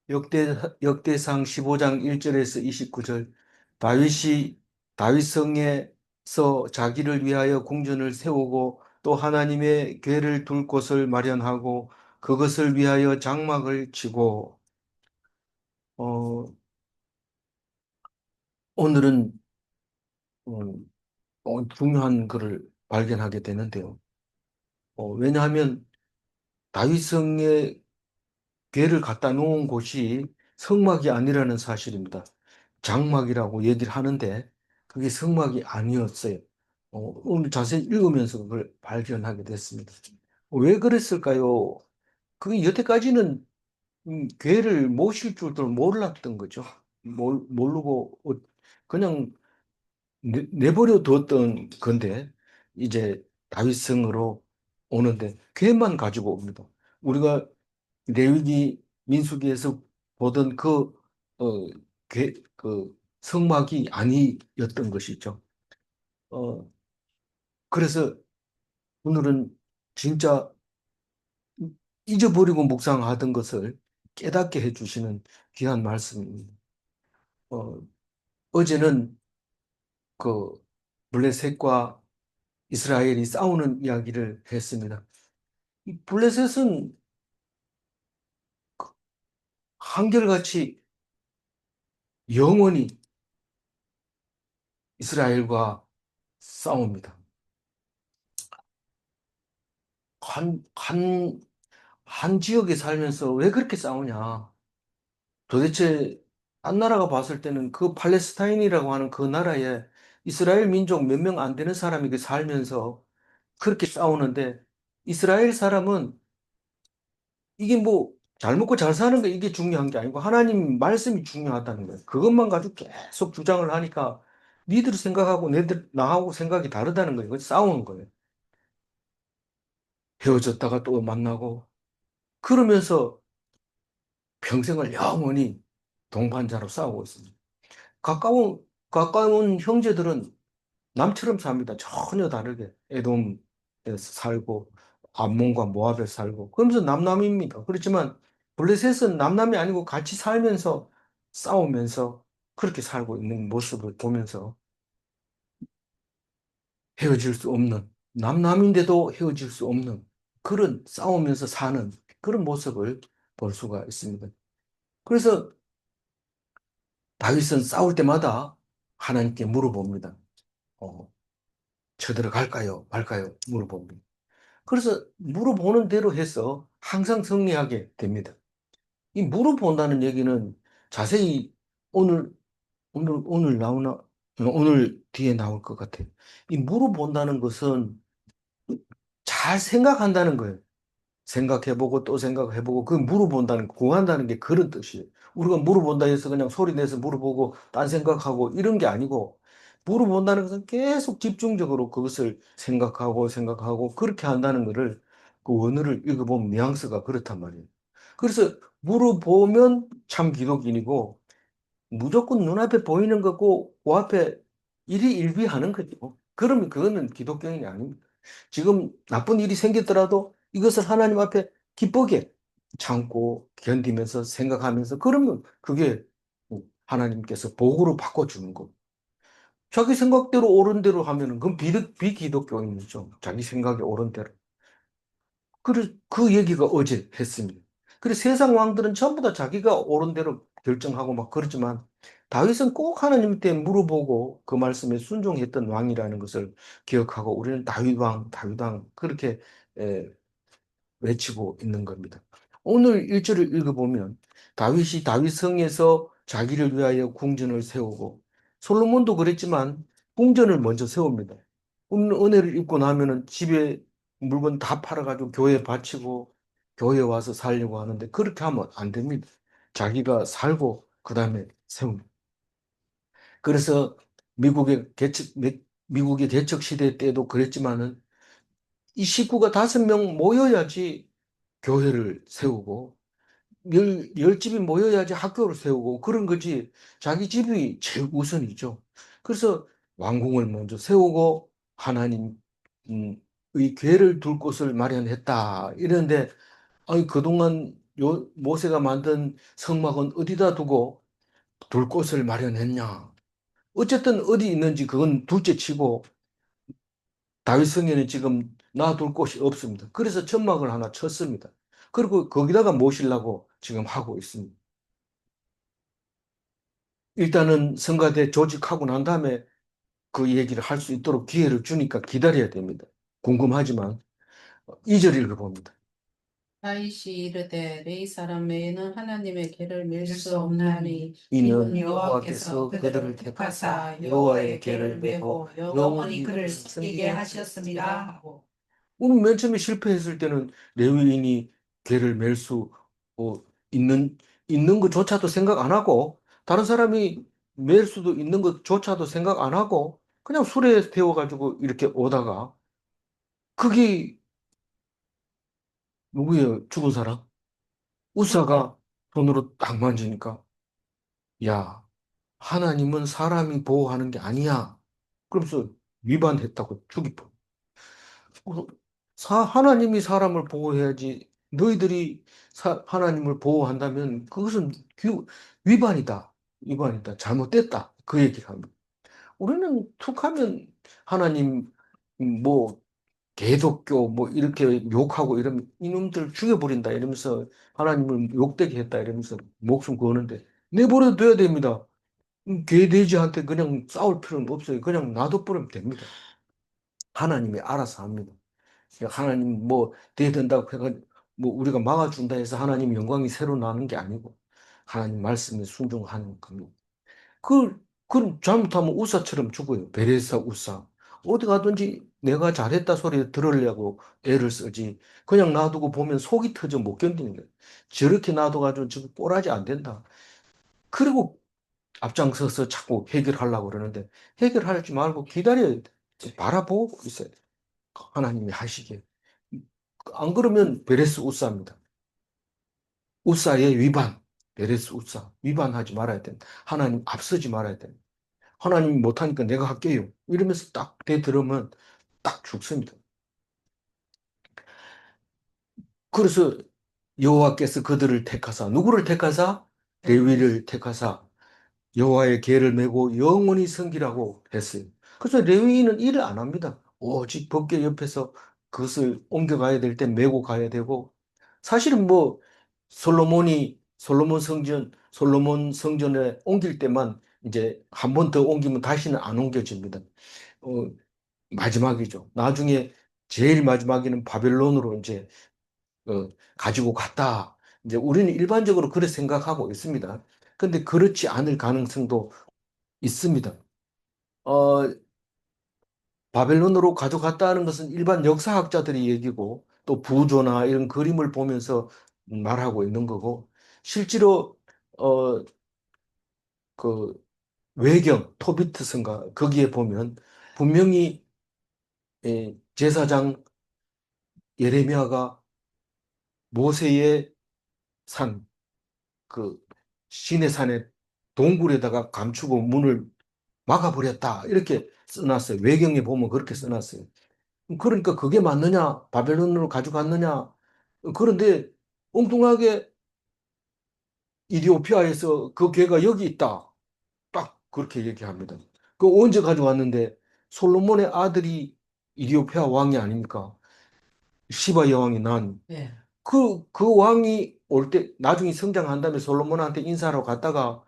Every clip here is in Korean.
역대상 15장 1절에서 29절. 다윗이 다윗성에서 자기를 위하여 궁전을 세우고 또 하나님의 궤를 둘 곳을 마련하고 그것을 위하여 장막을 치고. 어, 오늘은 중요한 것을 발견하게 되는데요. 왜냐하면 다윗성에 궤를 갖다 놓은 곳이 성막이 아니라는 사실입니다. 장막이라고 얘기를 하는데 그게 성막이 아니었어요. 오늘 자세히 읽으면서 그걸 발견하게 됐습니다. 왜 그랬을까요? 그게 여태까지는 궤를 모실 줄도 몰랐던 거죠. 모르고 그냥 내버려 두었던 건데 이제 다윗성으로 오는데 궤만 가지고 옵니다. 우리가 레위기 민수기에서 보던 어, 그 성막이 아니었던 것이죠. 어, 그래서 오늘은 진짜 잊어버리고 묵상하던 것을 깨닫게 해주시는 귀한 말씀입니다. 어, 어제는 그 블레셋과 이스라엘이 싸우는 이야기를 했습니다. 이 블레셋은 한결같이 영원히 이스라엘과 싸웁니다. 한, 한, 한 지역에 살면서 왜 그렇게 싸우냐? 도대체 딴 나라가 봤을 때는 그 팔레스타인이라고 하는 그 나라에 이스라엘 민족 몇 명 안 되는 사람이 그 살면서 그렇게 싸우는데 이스라엘 사람은 이게 뭐 잘 먹고 잘 사는 게 이게 중요한 게 아니고 하나님 말씀이 중요하다는 거예요. 그것만 가지고 계속 주장을 하니까 니들 생각하고 내들 나하고 생각이 다르다는 거예요. 그래서 싸우는 거예요. 헤어졌다가 또 만나고 그러면서 평생을 영원히 동반자로 싸우고 있습니다. 가까운 형제들은 남처럼 삽니다. 전혀 다르게. 에돔에서 살고, 암몬과 모압에 살고. 그러면서 남남입니다. 그렇지만, 블레셋은 남남이 아니고 같이 살면서 싸우면서 그렇게 살고 있는 모습을 보면서 헤어질 수 없는, 남남인데도 헤어질 수 없는 그런 싸우면서 사는 그런 모습을 볼 수가 있습니다. 그래서 다윗은 싸울 때마다 하나님께 물어봅니다. 어, 쳐들어갈까요? 말까요? 물어봅니다. 그래서 물어보는 대로 해서 항상 승리하게 됩니다. 이 물어본다는 얘기는 자세히 오늘, 오늘 나오나, 오늘 뒤에 나올 것 같아요. 이 물어본다는 것은 잘 생각한다는 거예요. 생각해보고 또 생각해보고 그 물어본다는 구한다는 게 그런 뜻이에요. 우리가 물어본다 해서 그냥 소리 내서 물어보고 딴 생각하고 이런 게 아니고 물어본다는 것은 계속 집중적으로 그것을 생각하고 그렇게 한다는 것을 그 원어를 읽어보면 뉘앙스가 그렇단 말이에요. 그래서 물어보면 참 기독인이고 무조건 눈앞에 보이는 거고 그 앞에 일희일비하는 거죠. 그러면 그거는 기독교인이 아닙니다. 지금 나쁜 일이 생겼더라도 이것을 하나님 앞에 기쁘게 참고 견디면서 생각하면서 그러면 그게 하나님께서 복으로 바꿔주는 거. 자기 생각대로 옳은 대로 하면은 그건 비기독교인이죠. 자기 생각이 옳은 대로. 그 얘기가 어제 했습니다. 그래서 세상 왕들은 전부 다 자기가 옳은 대로 결정하고 막 그러지만 다윗은 꼭 하나님께 물어보고 그 말씀에 순종했던 왕이라는 것을 기억하고 우리는 다윗 왕 그렇게 외치고 있는 겁니다. 오늘 1절을 읽어보면 다윗이 다윗성에서 자기를 위하여 궁전을 세우고 솔로몬도 그랬지만 궁전을 먼저 세웁니다. 은혜를 입고 나면은 집에 물건 다 팔아가지고 교회에 바치고 교회에 와서 살려고 하는데 그렇게 하면 안 됩니다. 자기가 살고 그 다음에 세웁니다. 그래서 미국의 개척 시대 때도 그랬지만은 이 식구가 5명 모여야지 교회를 세우고 열 집이 모여야지 학교를 세우고 그런 거지 자기 집이 제일 우선이죠. 그래서 왕궁을 먼저 세우고 하나님의 궤를 둘 곳을 마련했다. 이런데 아니 그동안 모세가 만든 성막은 어디다 두고 둘 곳을 마련했냐? 어쨌든 어디 있는지 그건 둘째 치고 다윗성에는 지금 놔둘 곳이 없습니다. 그래서 천막을 하나 쳤습니다. 그리고 거기다가 모시려고 지금 하고 있습니다. 일단은 성가대 조직하고 난 다음에 그 얘기를 할 수 있도록 기회를 주니까 기다려야 됩니다. 궁금하지만 2절 읽어봅니다. 다윗이 이르되 레위 사람 외에는 하나님의 궤를 밀 수 없나니 이는 이는 여호와께서 여호와께서 그들을 그들을 택하사 여호와의 궤를 메고 영원히 그를 섬기게 하셨습니다 하고. 우리 맨 처음에 실패했을 때는 레위인이 궤를 맬 수 있는 것조차도 생각 안 하고 다른 사람이 맬 수도 있는 것조차도 생각 안 하고 그냥 수레에 태워가지고 이렇게 오다가 그게 누구예요? 죽은 사람? 우사가 손으로 딱 만지니까 야, 하나님은 사람이 보호하는 게 아니야. 그러면서 위반했다고 죽이고. 하나님이 사람을 보호해야지. 너희들이 하나님을 보호한다면 그것은 위반이다. 위반이다. 잘못됐다. 그 얘기를 합니다. 우리는 툭 하면 하나님, 뭐, 개독교, 뭐, 이렇게 욕하고 이러면 이놈들 죽여버린다. 이러면서 하나님을 욕되게 했다. 이러면서 목숨 거는데 내버려 둬야 됩니다. 개돼지한테 그냥 싸울 필요는 없어요. 그냥 놔둬버리면 됩니다. 하나님이 알아서 합니다. 하나님 뭐 대된다고 해가 뭐 우리가 막아준다 해서 하나님 영광이 새로 나는 게 아니고 하나님 말씀에 순종하는 겁니다. 그 잘못하면 우사처럼 죽어요. 베레사 우사. 어디 가든지 내가 잘했다 소리 들으려고 애를 쓰지. 그냥 놔두고 보면 속이 터져 못 견디는 거예요. 저렇게 놔둬가지고 지금 꼬라지 안 된다. 그리고 앞장서서 자꾸 해결하려고 그러는데 해결하지 말고 기다려야 돼. 바라보고 있어야 돼. 하나님이 하시기에. 안 그러면 베레스 우사입니다. 우사의 위반. 베레스 우사. 위반하지 말아야 된다. 하나님 앞서지 말아야 된다. 하나님이 못하니까 내가 할게요. 이러면서 딱 대들으면 딱 죽습니다. 그래서 여호와께서 그들을 택하사 누구를 택하사? 레위를 택하사 여호와의 계를 메고 영원히 섬기라고 했어요. 그래서 레위인은 일을 안 합니다. 오직 법궤 옆에서 그것을 옮겨가야 될 때 메고 가야 되고 사실은 뭐 솔로몬 성전에 옮길 때만 이제 한 번 더 옮기면 다시는 안 옮겨집니다. 어, 마지막이죠. 나중에 제일 마지막에는 바벨론으로 이제 가지고 갔다. 이제 우리는 일반적으로 그렇게 생각하고 있습니다. 근데 그렇지 않을 가능성도 있습니다. 어, 바벨론으로 가져갔다는 것은 일반 역사학자들이 얘기고 또 부조나 이런 그림을 보면서 말하고 있는 거고 실제로 어, 그 외경 토비트성가 거기에 보면 분명히 제사장 예레미야가 모세의 산, 그 시내 산의 동굴에다가 감추고 문을 막아버렸다. 이렇게 써놨어요. 외경에 보면 그렇게 써놨어요. 그러니까 그게 맞느냐? 바벨론으로 가져갔느냐? 그런데 엉뚱하게 이디오피아에서 그 괴가 여기 있다. 딱 그렇게 얘기합니다. 그 언제 가져왔는데 솔로몬의 아들이 이디오피아 왕이 아닙니까? 시바 여왕이 난. 예. 그 왕이 올 때, 나중에 성장한 다음에 솔로몬한테 인사하러 갔다가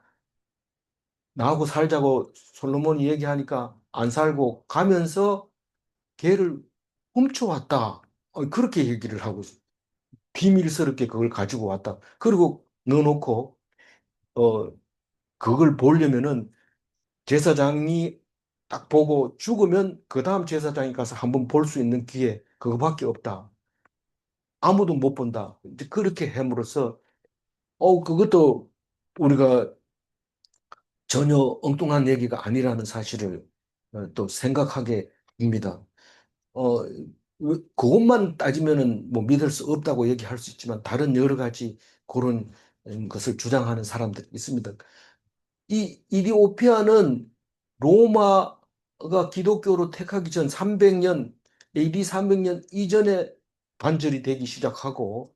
나하고 살자고 솔로몬이 얘기하니까 안 살고 가면서 걔를 훔쳐왔다. 그렇게 얘기를 하고 있어요. 비밀스럽게 그걸 가지고 왔다. 그리고 넣어놓고, 어, 그걸 보려면은 제사장이 딱 보고 죽으면 그 다음 제사장이 가서 한번 볼 수 있는 기회, 그거밖에 없다. 아무도 못 본다. 이제 그렇게 함으로써, 그것도 우리가 전혀 엉뚱한 얘기가 아니라는 사실을 또 생각하게 됩니다. 어, 그것만 따지면은 뭐 믿을 수 없다고 얘기할 수 있지만 다른 여러 가지 그런 것을 주장하는 사람들이 있습니다. 이 이디오피아는 로마가 기독교로 택하기 전 300년, AD 300년 이전에 반절이 되기 시작하고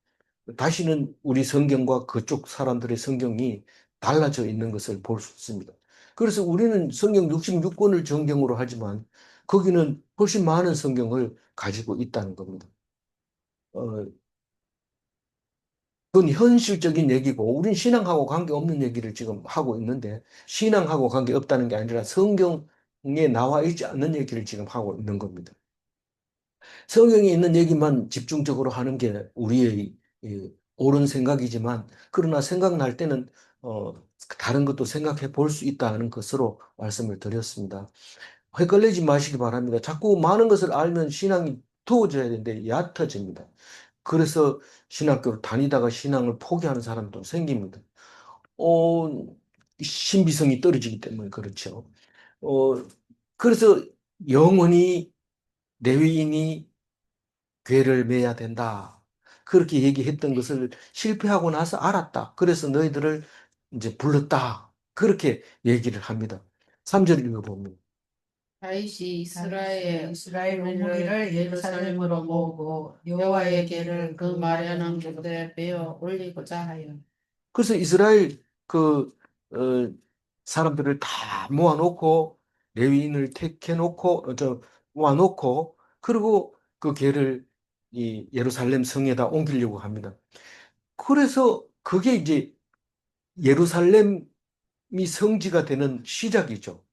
다시는 우리 성경과 그쪽 사람들의 성경이 달라져 있는 것을 볼 수 있습니다. 그래서 우리는 성경 66권을 정경으로 하지만 거기는 훨씬 많은 성경을 가지고 있다는 겁니다. 어, 그건 현실적인 얘기고, 우린 신앙하고 관계없는 얘기를 지금 하고 있는데, 신앙하고 관계없다는 게 아니라 성경에 나와 있지 않는 얘기를 지금 하고 있는 겁니다. 성경에 있는 얘기만 집중적으로 하는 게 우리의 옳은 생각이지만, 그러나 생각날 때는 어, 다른 것도 생각해 볼 수 있다는 것으로 말씀을 드렸습니다. 헷갈리지 마시기 바랍니다. 자꾸 많은 것을 알면 신앙이 두어져야 되는데 얕아집니다. 그래서 신학교를 다니다가 신앙을 포기하는 사람도 생깁니다. 어, 신비성이 떨어지기 때문에 그렇죠. 어, 그래서 영원히 레위인이 궤를 매야 된다. 그렇게 얘기했던 것을 실패하고 나서 알았다. 그래서 너희들을 이제 불렀다. 그렇게 얘기를 합니다. 3절 읽어보면. 다윗이 이스라엘 무리를 예루살렘으로 모으고 여호와의 궤를 그 마련한 곳에 베어 올리고자 하여. 그래서 이스라엘 어, 사람들을 다 모아놓고 레위인을 택해놓고 모아놓고 그리고 그 궤를 이 예루살렘 성에다 옮기려고 합니다. 그래서 그게 이제 예루살렘이 성지가 되는 시작이죠.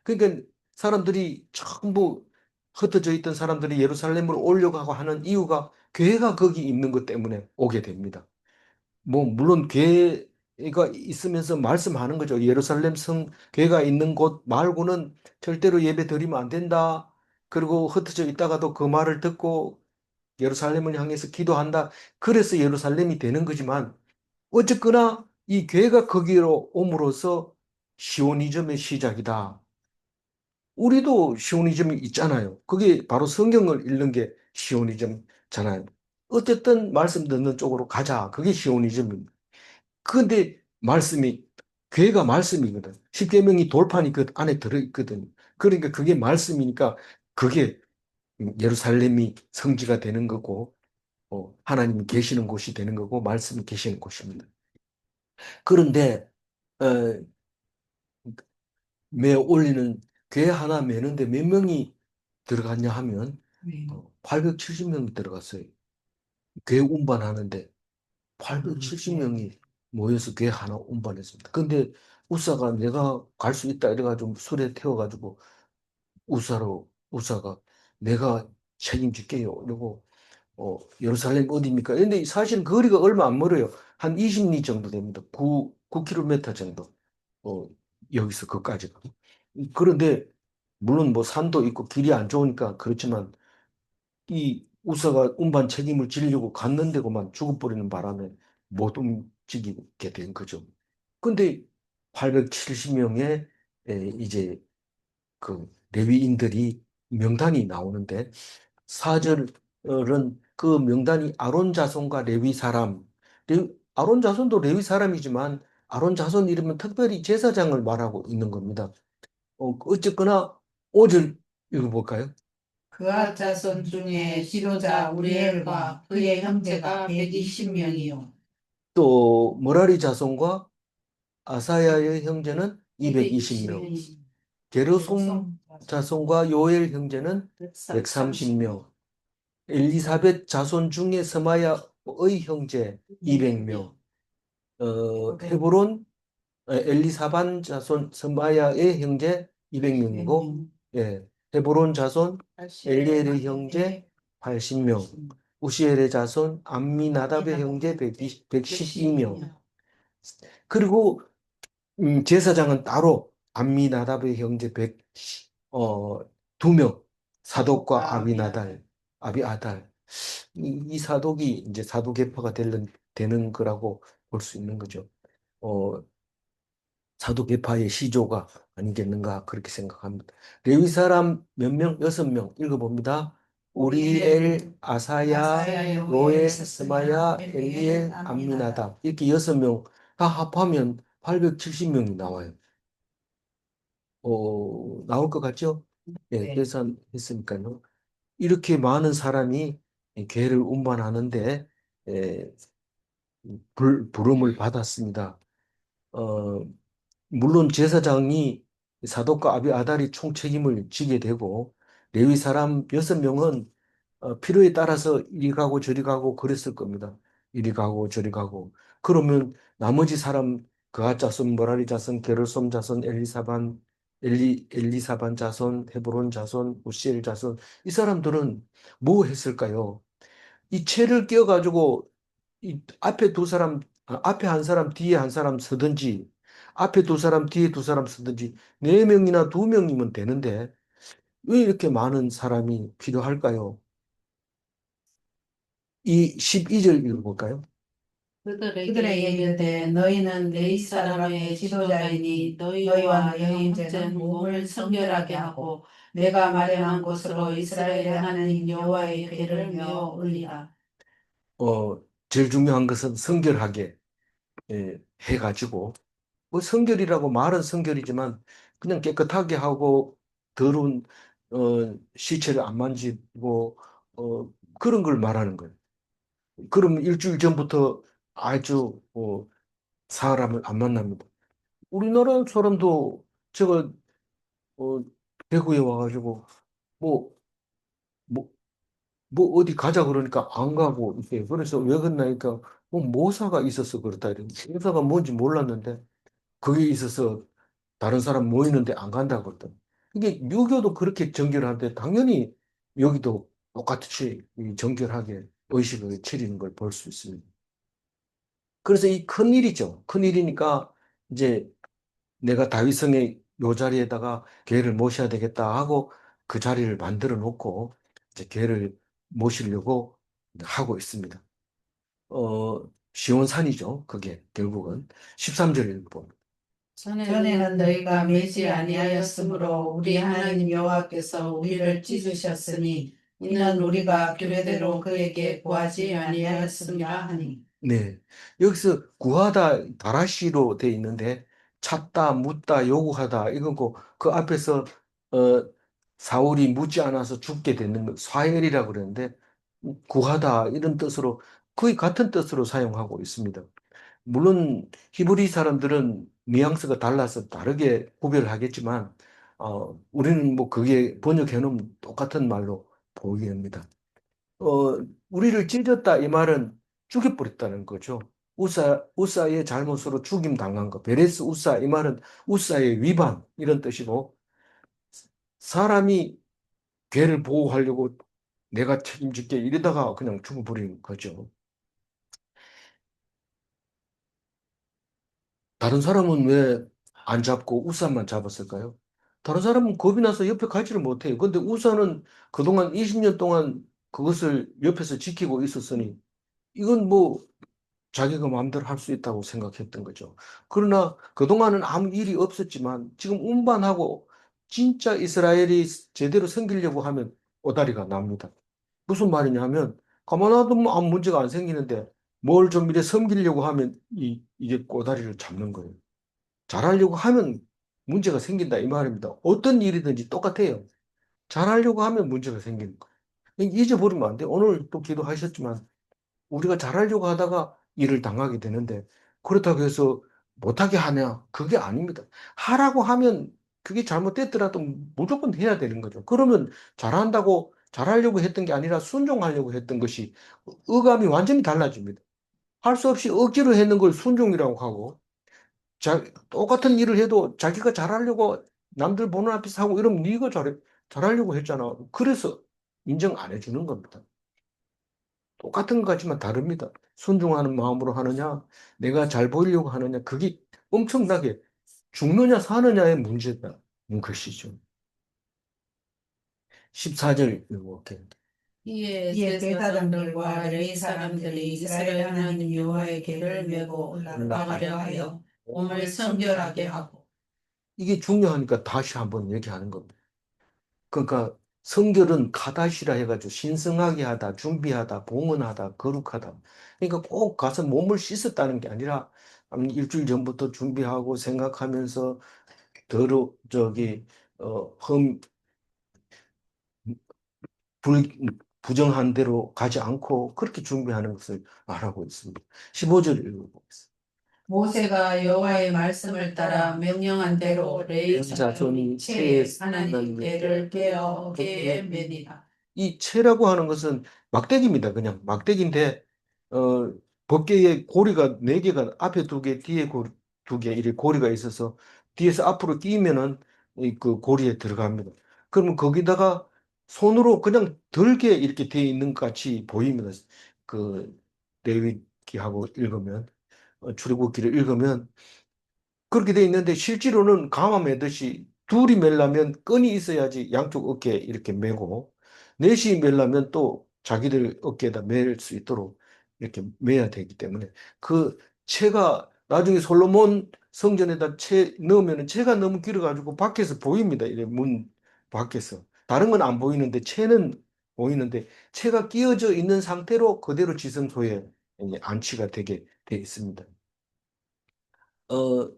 그러니까 사람들이 전부 흩어져 있던 사람들이 예루살렘으로 오려고 하는 이유가 교회가 거기 있는 것 때문에 오게 됩니다. 뭐 물론 교회가 있으면서 말씀하는 거죠. 예루살렘 성 교회가 있는 곳 말고는 절대로 예배 드리면 안 된다. 그리고 흩어져 있다가도 그 말을 듣고 예루살렘을 향해서 기도한다. 그래서 예루살렘이 되는 거지만 어쨌거나 이 교회가 거기로 옴으로써 시오니즘의 시작이다. 우리도 시오니즘이 있잖아요. 그게 바로 성경을 읽는 게 시오니즘잖아요. 어쨌든 말씀 듣는 쪽으로 가자. 그게 시오니즘입니다. 근데 말씀이 교회가 말씀이거든. 십계명이 돌판이 그 안에 들어있거든. 그러니까 그게 말씀이니까 그게 예루살렘이 성지가 되는 거고 하나님이 계시는 곳이 되는 거고 말씀이 계시는 곳입니다. 그런데 어, 매 올리는 교회 하나 매는데 몇 명이 들어갔냐 하면 870명이 들어갔어요. 교회 운반하는데 870명이 모여서 교회 하나 운반했습니다. 근데 우사가 내가 갈 수 있다 이래가지고 술에 태워가지고 우사가 내가 책임질게요. 이러고 예루살렘 어디입니까? 근데 사실 거리가 얼마 안 멀어요. 한 20리 정도 됩니다. 9km 정도. 여기서 거기까지가. 그런데 물론 뭐 산도 있고 길이 안 좋으니까 그렇지만 이 우사가 운반 책임을 지려고 갔는데고만 죽어버리는 바람에 못 움직이게 된 거죠. 근데 870명의 이제 그 레위인들이 명단이 나오는데 4절은 그 명단이 아론 자손과 레위 사람, 아론 자손도 레위 사람이지만 아론 자손 이름은 특별히 제사장을 말하고 있는 겁니다. 어쨌거나 5절 읽어볼까요? 그아 자손 중에 지도자 우리엘과 그의 형제가 120명이요. 또 머라리 자손과 아사야의 형제는 220명, 게르솜 자손과 요엘 형제는 130명, 엘리사벳 자손 중에 서마야의 형제 200명, 헤브론 엘리사반 자손 서마야의 형제 200명이고, 예, 헤브론 자손 엘리엘의 형제 80명, 우시엘의 자손 암미나답의 형제 112명, 그리고 제사장은 따로 암미나답의 형제 2명, 사독과 아비아달. 이 사독이 이제 사도계파가 되는 거라고 볼 수 있는 거죠. 어, 사도계파의 시조가 아니겠는가 그렇게 생각합니다. 레위 사람 몇 명? 6명 읽어봅니다. 우리엘, 아사야, 요엘, 스마야, 엘리엘, 암미나답 이렇게 6명 다 합하면 870명이 나와요. 나올 것 같죠? 예, 네. 계산했으니까요. 이렇게 많은 사람이 교회를 운반하는데 부름을 받았습니다. 어, 물론 제사장이 사독과 아비아달이 총책임을 지게 되고 레위 사람 6명은 필요에 따라서 이리 가고 저리 가고 그랬을 겁니다. 이리 가고 저리 가고. 그러면 나머지 사람 그앗 자손, 머라리 자손, 게르솜 자손, 엘리사반 자손, 헤브론 자손, 우시엘 자손 이 사람들은 뭐 했을까요? 이 채를 끼워가지고 이 앞에 두 사람, 앞에 한 사람, 뒤에 한 사람 서든지, 앞에 두 사람, 뒤에 두 사람 서든지, 네 명이나 두 명이면 되는데, 왜 이렇게 많은 사람이 필요할까요? 이 12절 읽어볼까요? 그들에게 이르되 너희는 내 이스라엘의 지도자이니 너희와 너희 형제는 몸을 성결하게 하고 내가 마련한 곳으로 이스라엘의 하나님 여호와의 궤를 메어 올리라. 어, 제일 중요한 것은 성결하게 해가지고, 뭐 성결이라고 말은 성결이지만, 그냥 깨끗하게 하고, 더러운 시체를 안 만지고, 그런 걸 말하는 거예요. 그럼 일주일 전부터 아주 사람을 안 만납니다. 우리나라 사람도 제가 어, 대구에 와가지고 뭐, 뭐, 뭐 어디 가자 그러니까 안 가고 이게 그래서 왜 그러냐니까 뭐 모사가 있어서 그렇다 이런 모사가 뭔지 몰랐는데 그게 있어서 다른 사람 모이는데 안 간다 그러더니 이게 유교도 그렇게 정결한데 당연히 여기도 똑같이 이 정결하게 의식을 차리는 걸 볼 수 있습니다. 그래서 이 큰일이죠. 큰일이니까 이제 내가 다윗성의 요 자리에다가 걔를 모셔야 되겠다 하고 그 자리를 만들어 놓고 이제 걔를 모시려고 하고 있습니다. 시온산이죠. 그게 결국은 13절 읽어봅니다. 전에는 너희가 매지 아니하였으므로 우리 하나님 여호와께서 우리를 찢으셨으니 이는 우리가 규례대로 그에게 구하지 아니하였습니다 하니. 네. 여기서 구하다 다라시로 돼 있는데 찾다, 묻다, 요구하다 이건 그 앞에서 어, 사울이 묻지 않아서 죽게 되는 거 사헬이라고 그러는데 구하다 이런 뜻으로 거의 같은 뜻으로 사용하고 있습니다. 물론 히브리 사람들은 뉘앙스가 달라서 다르게 구별하겠지만 우리는 뭐 그게 번역해 놓으면 똑같은 말로 보이게 됩니다. 우리를 찢었다 이 말은 죽여버렸다는 거죠. 우사의 잘못으로 죽임 당한 거. 베레스 우사 이 말은 우사의 위반 이런 뜻이고 사람이 괴를 보호하려고 내가 책임질게 이러다가 그냥 죽어버린 거죠. 다른 사람은 왜 안 잡고 우사만 잡았을까요? 다른 사람은 겁이 나서 옆에 가지를 못해요. 근데 우사는 그동안 20년 동안 그것을 옆에서 지키고 있었으니 이건 뭐 자기가 마음대로 할 수 있다고 생각했던 거죠. 그러나 그동안은 아무 일이 없었지만 지금 운반하고 진짜 이스라엘이 제대로 섬기려고 하면 오다리가 납니다. 무슨 말이냐 하면 가만 놔두면 아무 문제가 안 생기는데 뭘 좀 이래 섬기려고 하면 이게 꼬다리를 잡는 거예요. 잘하려고 하면 문제가 생긴다 이 말입니다. 어떤 일이든지 똑같아요. 잘하려고 하면 문제가 생기는 거예요. 잊어버리면 안 돼요. 오늘 또 기도하셨지만 우리가 잘하려고 하다가 일을 당하게 되는데 그렇다고 해서 못하게 하냐? 그게 아닙니다. 하라고 하면 그게 잘못됐더라도 무조건 해야 되는 거죠. 그러면 잘한다고 잘하려고 했던 게 아니라 순종하려고 했던 것이 의감이 완전히 달라집니다. 할 수 없이 억지로 했는 걸 순종이라고 하고 똑같은 일을 해도 자기가 잘하려고 남들 보는 앞에서 하고 이러면 네가 잘하려고 했잖아. 그래서 인정 안 해주는 겁니다. 똑같은 것 같지만 다릅니다. 순종하는 마음으로 하느냐, 내가 잘 보이려고 하느냐, 그게 엄청나게 죽느냐 사느냐의 문제다. 것이죠. 14절 이렇게. 이에 제사장들과 레위 사람들이 이스라엘 하나님 여호와의 궤를 메고 올라가려 하여 몸을 성결하게 하고. 이게 중요하니까 다시 한번 얘기하는 겁니다. 그러니까 성결은 카다시라 해가지고 신성하게 하다, 준비하다, 봉헌하다, 거룩하다. 그러니까 꼭 가서 몸을 씻었다는 게 아니라 한 일주일 전부터 준비하고 생각하면서 더러 저기 어, 흠, 불, 부정한 대로 가지 않고 그렇게 준비하는 것을 말하고 있습니다. 15절 읽어보겠습니다. 모세가 여호와의 말씀을 따라 명령한 대로 레위 자손이 채에 하나님 배를 베어 어깨에 매니라. 이 채라고 하는 것은 막대기입니다. 그냥 막대기인데 어, 법궤에 고리가 네 개가 앞에 두 개, 뒤에 두 개, 이렇게 고리가 있어서 뒤에서 앞으로 끼면은 그 고리에 들어갑니다. 그러면 거기다가 손으로 그냥 들게 이렇게 되어 있는 것 같이 보입니다. 그 레위기하고 읽으면 출애굽기를 읽으면 그렇게 돼 있는데 실제로는 가마 매듯이 둘이 매려면 끈이 있어야지 양쪽 어깨에 이렇게 매고 넷이 매려면 또 자기들 어깨에다 맬 수 있도록 이렇게 매야 되기 때문에 그 채가 나중에 솔로몬 성전에다 채 넣으면 채가 너무 길어가지고 밖에서 보입니다. 이래 문 밖에서 다른 건 안 보이는데 채는 보이는데 채가 끼어져 있는 상태로 그대로 지성소에 이제 안치가 되게 돼 있습니다. 어,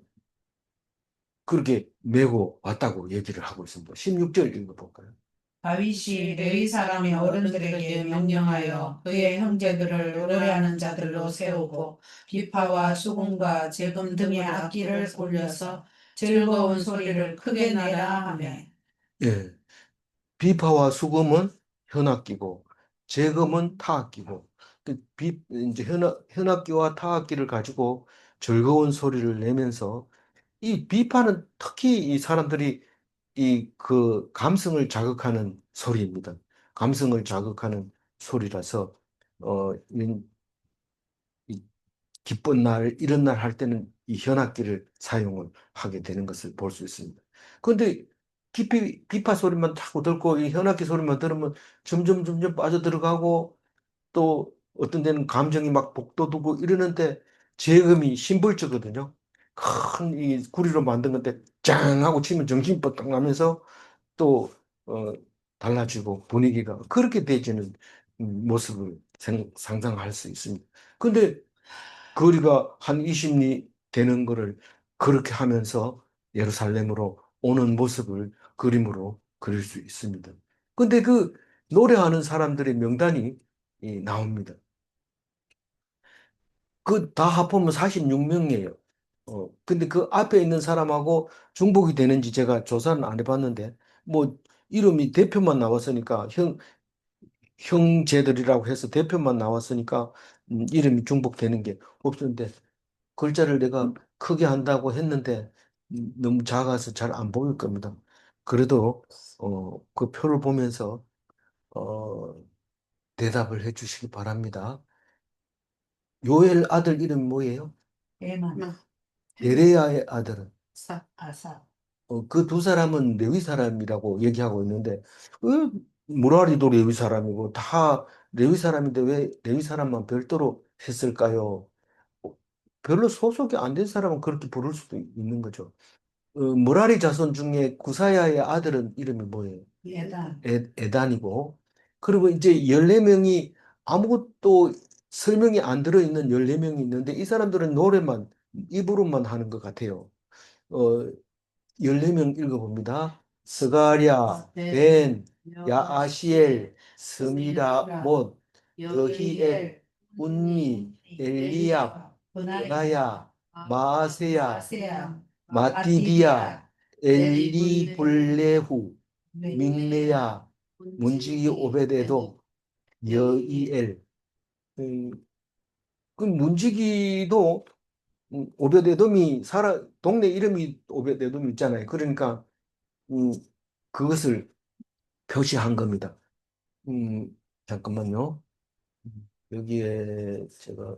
그렇게 메고 왔다고 얘기를 하고 있습니다. 16절 읽어볼까요? 다윗이 레위 사람의 어른들에게 명령하여 그의 형제들을 노래하는 자들로 세우고 비파와 수금과 재금 등의 악기를 올려서 즐거운 소리를 크게 내라 하며. 예. 비파와 수금은 현악기고 재금은 타악기고 이제 현악기와 타악기를 가지고 즐거운 소리를 내면서 이 비파는 특히 이 사람들이 이 그 감성을 자극하는 소리입니다. 감성을 자극하는 소리라서 이 기쁜 날, 이런 날 할 때는 이 현악기를 사용을 하게 되는 것을 볼 수 있습니다. 그런데 깊이 비파 소리만 자꾸 듣고 이 현악기 소리만 들으면 점점 빠져들어가고 또 어떤 데는 감정이 막 복돋우고 이러는데 재음이 심벌주거든요. 큰 이 구리로 만든 건데 짱 하고 치면 정신이 뻗딱 나면서 또 달라지고 분위기가 그렇게 되지는 모습을 상상할 수 있습니다. 근데 거리가 한 20리 되는 거를 그렇게 하면서 예루살렘으로 오는 모습을 그림으로 그릴 수 있습니다. 근데 그 노래하는 사람들의 명단이 나옵니다. 그 다 합하면 46명이에요. 근데 그 앞에 있는 사람하고 중복이 되는지 제가 조사는 안 해봤는데, 뭐, 이름이 대표만 나왔으니까, 형제들이라고 해서 대표만 나왔으니까, 이름이 중복되는 게 없었는데, 글자를 내가 크게 한다고 했는데, 너무 작아서 잘 안 보일 겁니다. 그래도, 그 표를 보면서, 어, 대답을 해 주시기 바랍니다. 요엘 아들 이름이 뭐예요? 에만, 베레야의 아들은 아사. 그 두 사람은 레위 사람이라고 얘기하고 있는데 무라리도 레위 사람이고 다 레위 사람인데 왜 레위 사람만 별도로 했을까요? 어, 별로 소속이 안 된 사람은 그렇게 부를 수도 있는 거죠. 무라리 자손 중에 구사야의 아들은 이름이 뭐예요? 예단. 에단이고 그리고 이제 14명이 아무것도 설명이 안 들어있는 14명이 있는데 이 사람들은 노래만 입으로만 하는 것 같아요. 어, 14명 읽어봅니다. 스가랴, 벤, 야아시엘, 스미라, 못, 여히엘, 운니, 엘리압, 베나야, 마세야, 마띠디야, 엘리블레후, mikne야, 문지기 오베데도, 여이엘. 음, 그 문지기도 오베데돔이 동네 이름이 오베데돔 있잖아요. 그러니까 음, 그것을 표시한 겁니다. 잠깐만요. 여기에 제가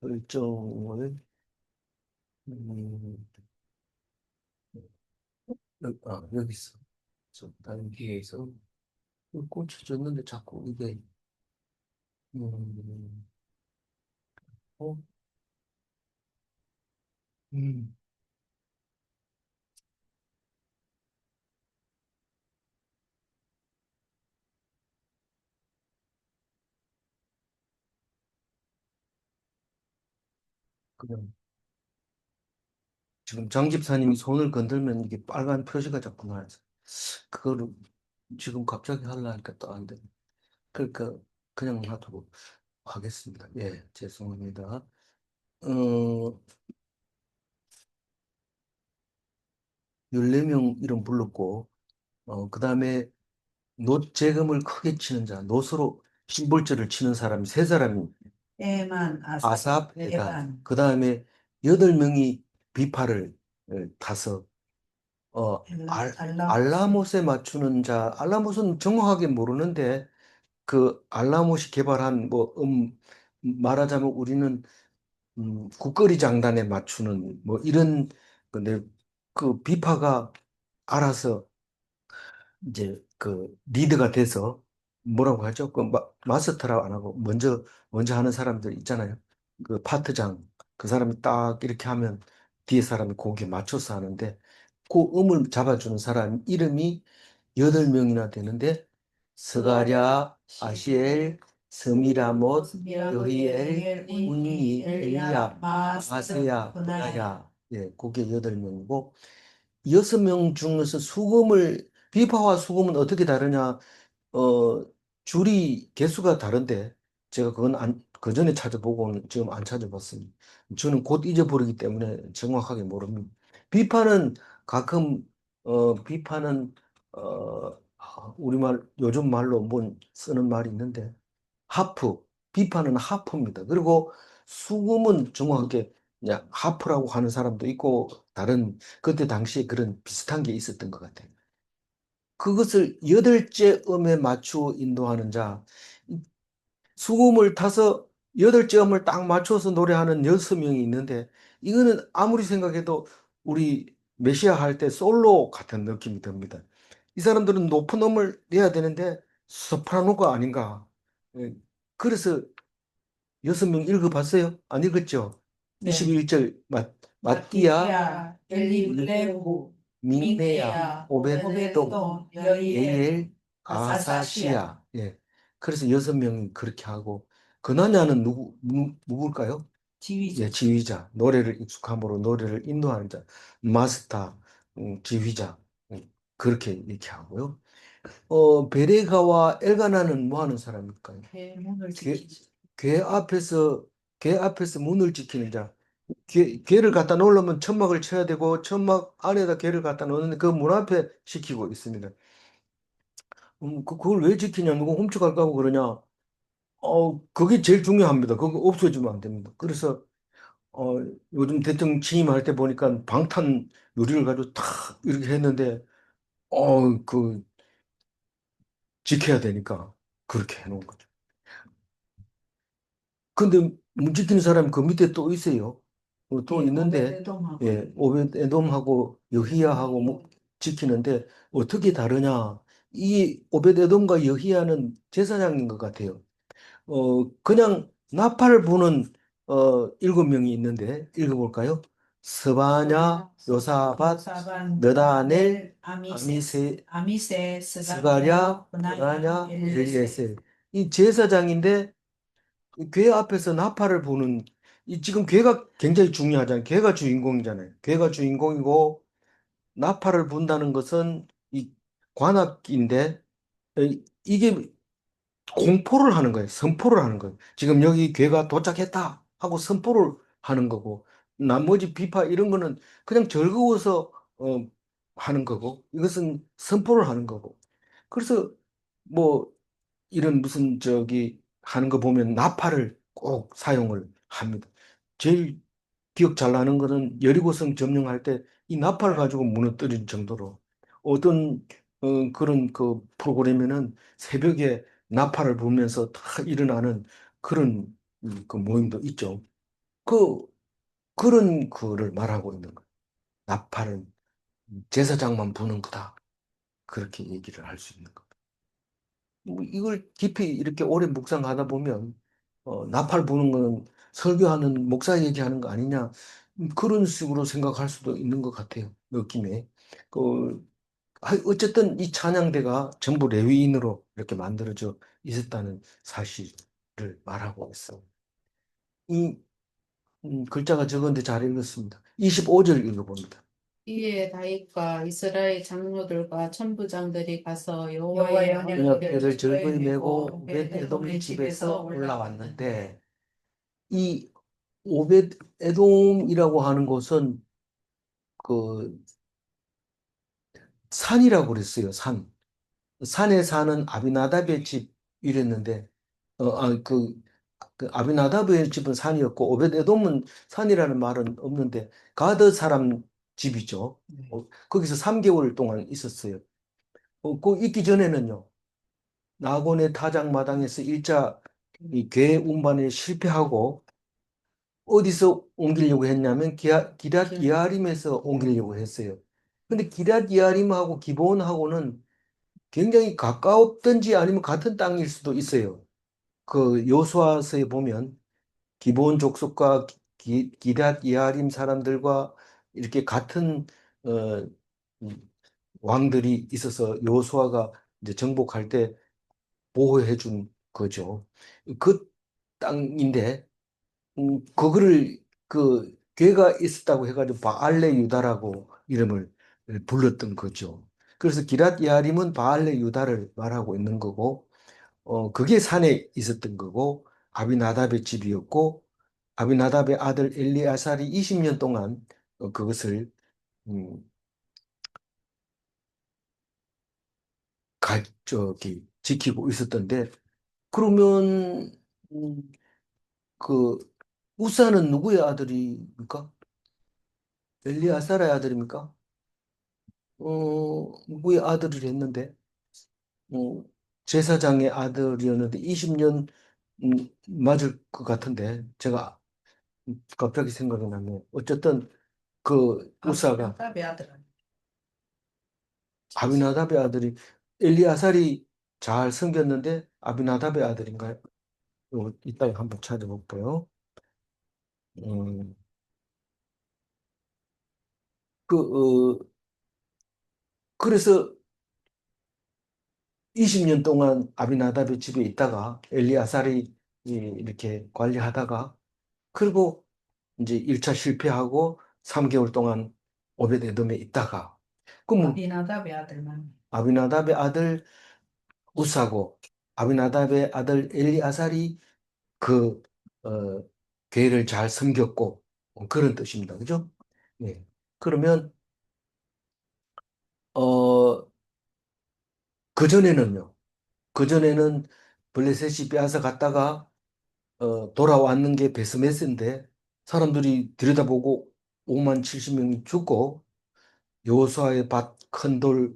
설정을 음, 여기 있어. 여기에 있어. 꽂혀졌는데 자꾸 이게 음, 어? 음, 그냥 지금 장 집사님이 손을 건들면 이게 빨간 표시가 자꾸 나와서 그거를 지금 갑자기 하려니까 또 안 돼. 그러니까 그냥 놔두고 하겠습니다. 예, 죄송합니다. 14명 이름 불렀고, 그 다음에 노재금을 크게 치는 자, 노소로 심볼자를 치는 사람이 세 사람이 에만, 아삽, 네, 에단. 에반, 그 다음에 8명이 비파를 타서 알라모스, 알라못에 맞추는 자, 알라못은 정확하게 모르는데 그 알라못이 개발한 말하자면 우리는 국거리 장단에 맞추는 뭐 이런 근데 그 비파가 알아서 이제 그 리드가 돼서 뭐라고 하죠? 그 마스터라고 안 하고 먼저 하는 사람들 있잖아요. 그 파트장 그 사람이 딱 이렇게 하면 뒤에 사람이 거기에 맞춰서 하는데 그 음을 잡아주는 사람 이름이 8명이나 되는데 스가랴, 아시엘, 스미라못, 여히엘, 운니, 엘리야, 마세야, 분하야. 예, 그게 8명이고 6명 중에서 비파와 수금은 어떻게 다르냐? 줄이 개수가 다른데 제가 그건 그 전에 찾아보고는 지금 안 찾아봤습니다. 저는 곧 잊어버리기 때문에 정확하게 모릅니다. 비파는 가끔 비파는 우리말 요즘 말로 쓰는 말이 있는데 하프 비파는 하프입니다. 그리고 수금은 정확하게 그냥 하프라고 하는 사람도 있고 다른 그때 당시에 그런 비슷한 게 있었던 것 같아요. 그것을 8째 음에 맞추어 인도하는 자, 수금을 타서 8째 음을 딱 맞춰서 노래하는 6명이 있는데, 이거는 아무리 생각해도 우리 메시아 할 때 솔로 같은 느낌이 듭니다. 이 사람들은 높은 음을 내야 되는데, 소프라노가 아닌가. 예, 그래서 6명 읽어봤어요? 안 읽었죠? 네, 21절, 마띠아, 마띠야, 엘리블레후, 믹네야, 믹네야, 오베데돔, 오베데돔, 여이엘, 예일, 아사시아. 아사시아. 예. 그래서 6명이 그렇게 하고, 그나냐는 누굴까요? 지휘자. 예, 지휘자. 노래를 익숙함으로 노래를 인도하는 자. 마스터, 지휘자. 그렇게 이렇게 하고요. 베레가와 엘가나는 뭐 하는 사람일까요? 대문을 괴, 지키지. 괴 앞에서, 괴 앞에서 문을 지키는 자. 괴를 갖다 놓으려면 천막을 쳐야 되고, 천막 안에다 괴를 갖다 놓는데 그 문 앞에 지키고 있습니다. 그걸 왜 지키냐? 누가 훔쳐갈까 하고 그러냐? 그게 제일 중요합니다. 그거 없어지면 안 됩니다. 그래서, 어, 요즘 대통령 취임할 때 보니까 방탄 유리를 가지고 탁 이렇게 했는데, 그, 지켜야 되니까 그렇게 해놓은 거죠. 근데 문 지키는 사람이 그 밑에 또 있어요. 또 예, 있는데, 오베데돔하고 예, 오벳에돔하고 여히야하고 지키는데 어떻게 다르냐? 이 오벳에돔과 여히야는 제사장인 것 같아요. 그냥 나팔을 부는 7명이 있는데 읽어볼까요? 스바냐, 요사밧, 요사반, 느다넬, 넬, 아미세, 아미세, 아미세, 스가랴, 스가랴, 분하야, 브나냐, 엘리에셀. 엘리에셀. 이 제사장인데 괴 앞에서 나팔을 부는 지금 괴가 굉장히 중요하잖아요. 괴가 주인공이잖아요. 괴가 주인공이고 나팔을 분다는 것은 이 관악인데 이게 공포를 하는 거예요. 선포를 하는 거예요. 지금 여기 괴가 도착했다 하고 선포를 하는 거고 나머지 비파 이런 거는 그냥 즐거워서 하는 거고 이것은 선포를 하는 거고 그래서 뭐 이런 무슨 하는 거 보면 나팔을 꼭 사용을 합니다. 제일 기억 잘 나는 거는 여리고성 점령할 때 이 나팔 가지고 무너뜨린 정도로 어떤 그런 그 프로그램에는 새벽에 나팔을 불면서 다 일어나는 그런 그 모임도 있죠. 그 그런 거를 말하고 있는 거예요. 나팔은 제사장만 부는 거다. 그렇게 얘기를 할 수 있는 거. 뭐 이걸 깊이 이렇게 오래 묵상하다 보면 나팔 부는 거는 설교하는 목사 얘기하는 거 아니냐 그런 식으로 생각할 수도 있는 것 같아요. 느낌에. 그 어쨌든 이 찬양대가 전부 레위인으로 이렇게 만들어져 있었다는 사실을 말하고 있어. 이 글자가 적은데 잘 읽었습니다. 25절 읽어봅니다. 이에 다윗과 이스라엘 장로들과 천부장들이 가서 여호와의 여호와의 언약궤를 언약궤를 즐거이 즐거이 메고 메고 오벳에돔의 오벳에돔의 집에서 집에서 올라왔는데 올라왔는데 이 오벳에돔이라고 하는 곳은 그 산이라고 그랬어요. 산. 산에 사는 아비나답의 집 이랬는데 그 아비나답의 집은 산이었고 오벳에돔은 산이라는 말은 없는데 가드 사람 집이죠. 네. 거기서 3개월 동안 있었어요. 그 있기 전에는요. 나곤의 타작마당에서 일자 이 괴 운반에 실패하고 어디서 옮기려고 했냐면 기럇 이아림에서 옮기려고 했어요. 근데 기럇 이아림하고 기브온하고는 굉장히 가까웠든지 아니면 같은 땅일 수도 있어요. 그 여호수아서에 보면 기브온 족속과 기럇 이아림 사람들과 이렇게 같은 어, 왕들이 있어서 여호수아가 이제 정복할 때 보호해 준 거죠. 그 땅인데 그거를 그 괴가 있었다고 해가지고 바알레 유다라고 이름을 불렀던 거죠. 그래서 기럇 예아림은 바알레 유다를 말하고 있는 거고, 그게 산에 있었던 거고, 아비나답의 집이었고, 아비나답의 아들 엘리아살이 20년 동안 그것을 음, 지키고 있었던데, 그러면 음, 그 우사는 누구의 아들입니까? 엘리아사라의 아들입니까? 누구의 아들을 했는데, 어, 제사장의 아들이었는데 20년 맞을 것 같은데 제가 갑자기 생각이 나네요. 어쨌든 그 우사가 아비나답의 아들 아니에요. 아비나답의 아들이 엘리아살이 잘 섬겼는데 아비나답의 아들인가요? 이따가 한번 찾아볼게요. 음, 그, 그래서 20년 동안 아비나답의 집에 있다가 엘리아살이 이렇게 관리하다가 그리고 이제 1차 실패하고 3개월 동안 오벳에돔에 있다가 그럼 아비나답의 아들만. 아비나답의 아들 우사고 아비나답의 아들 엘리아살이 그 어, 교회를 잘 섬겼고 그런 뜻입니다. 그죠? 네. 그러면 어 그전에는요. 그전에는 블레셋이 빼앗아 갔다가 돌아왔는 게 베스메스인데 사람들이 들여다보고 5만 70명이 죽고 여호수아의 밭 큰 돌에다가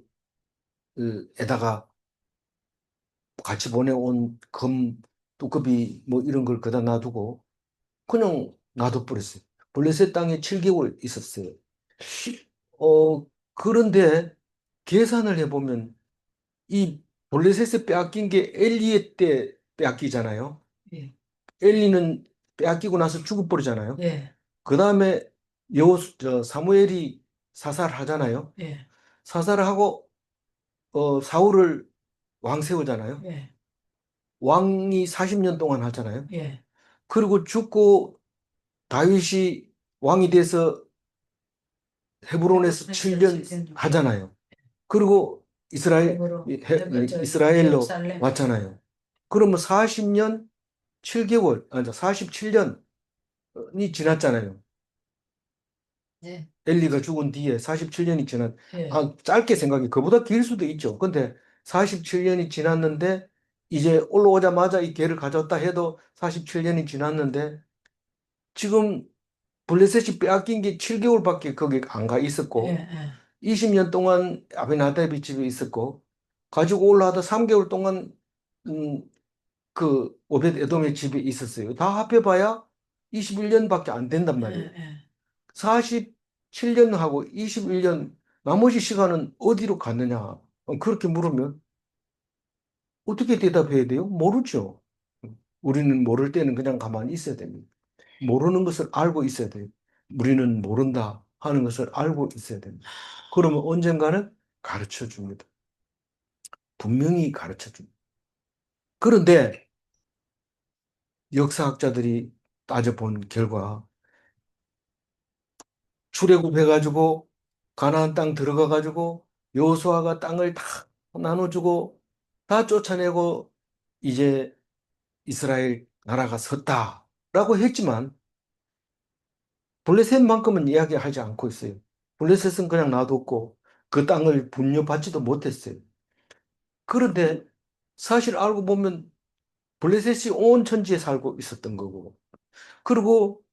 같이 보내온 금 뚜껑이 뭐 이런 걸 그다 놔두고 그냥 놔둬버렸어요. 블레셋 땅에 7개월 있었어요. 그런데 계산을 해보면 이 블레셋에 빼앗긴 게 엘리의 때 빼앗기잖아요. 예. 엘리는 빼앗기고 나서 죽어버리잖아요. 예. 그 다음에 사무엘이 사살하잖아요. 예. 사살을 하고 사울을 왕 세우잖아요. 예. 왕이 40년 동안 하잖아요. 예. 그리고 죽고 다윗이 왕이 돼서 헤브론에서 7년 하잖아요. 그리고 헤브론, 이스라엘로 예루살렘. 왔잖아요. 그러면 40년 7개월, 아니 47년이 지났잖아요. 예. 엘리가 죽은 뒤에 47년이 예. 짧게 생각해. 그보다 길 수도 있죠. 근데 47년이 지났는데, 이제 올라오자마자 이 개를 가져왔다 해도 47년이 지났는데, 지금 블레셋이 빼앗긴 게 7개월밖에 거기 안 가 예. 있었고, 예. 20년 동안 아베나답이 집에 있었고, 가지고 올라와도 3개월 동안, 음, 그 오벳 에돔의 집에 있었어요. 다 합해봐야 21년밖에 안 된단 예. 말이에요. 예. 47년하고 21년 나머지 시간은 어디로 갔느냐? 그렇게 물으면 어떻게 대답해야 돼요? 모르죠. 우리는 모를 때는 그냥 가만히 있어야 됩니다. 모르는 것을 알고 있어야 돼요. 우리는 모른다 하는 것을 알고 있어야 됩니다. 그러면 언젠가는 가르쳐 줍니다. 분명히 가르쳐 줍니다. 그런데 역사학자들이 따져본 결과 출애굽해가지고 가나안 땅 들어가 가지고 여호수아가 땅을 다 나눠주고 다 쫓아내고 이제 이스라엘 나라가 섰다라고 했지만 블레셋만큼은 이야기하지 않고 있어요. 블레셋은 그냥 놔뒀고 그 땅을 분뇨받지도 못했어요. 그런데 사실 알고 보면 블레셋이 온 천지에 살고 있었던 거고, 그리고